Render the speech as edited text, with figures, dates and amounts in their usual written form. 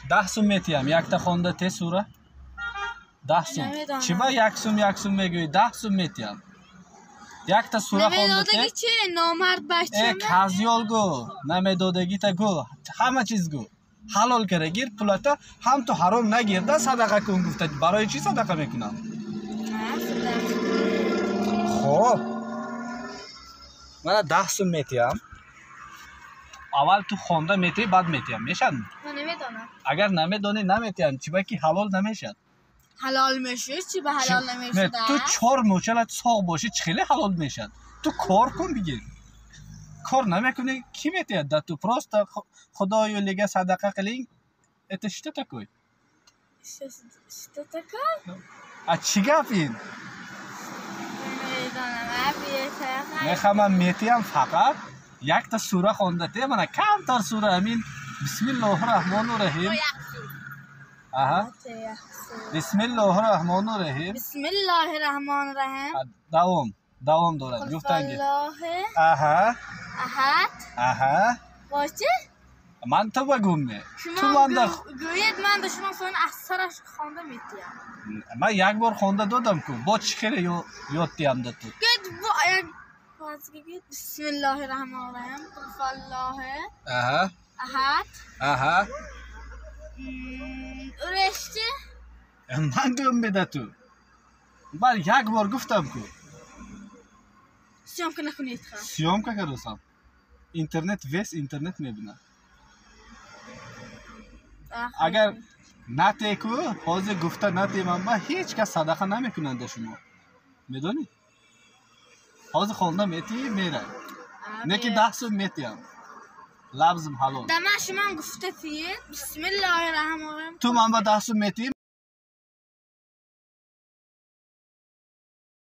10 سوم میتیم یک تا خونده ته سوره 10 سوم چی با 1 سوم میگویی 10 سوم میتیم یک تا سوره خونده ته چه نامرد بچه کازیول گو نمیدادگی تا گو همه چیز گو حلال کرده گیر پولتا هم تو حرام نگیر ده صدقه کن گفته برای چی صدقه میکنم خب من 10 سوم میتیم اول تو خونده میتی بعد میتیم میشن من نمیدونم اگر نمیدونی نمیتیم چی با کی حلال نمیشد حلال میشه چی به حلال نمیشه تو 4 موچلت ساق باشی چخیلی حلال میشد تو کار کن بگیر کار نمیکنی کی میتید ده تو پروست خدایو لیگه صدقه قلین اتشته تکوی شته تکا چی گفین نمیدونم میخوام میتیم فقط یک تا سوره خونده ته من کم تر سوره امین بسم الله الرحمن الرحیم اها بسم الله الرحمن الرحیم بسم الله الرحمن الرحیم دوام دارد گفتن الله اها احد باشه من تو بگم نه تو شما من گوید من به شما سوین از سرش خونده میتیم من یک بار خونده دادم کو با چخیره یاد دیم ده تو گوید با یک بسم الله الرحمن الرحیم قل الله اها احد اها رشته من دوم بده تو من یک بار گفتم کو سیام که نکنید خواه سیام که کردم اینترنت ویس اینترنت میبینم اگر نتی کو حاضر گفته نتی من با هیچ کس صدقه نمیکنند شما میدونی حاضر خونده میتی میره نه که 10 سوم میتیم لفظم حلال دمه شما گفته تیه بسم الله الرحمن الرحیم تو من با 10 سوم میتی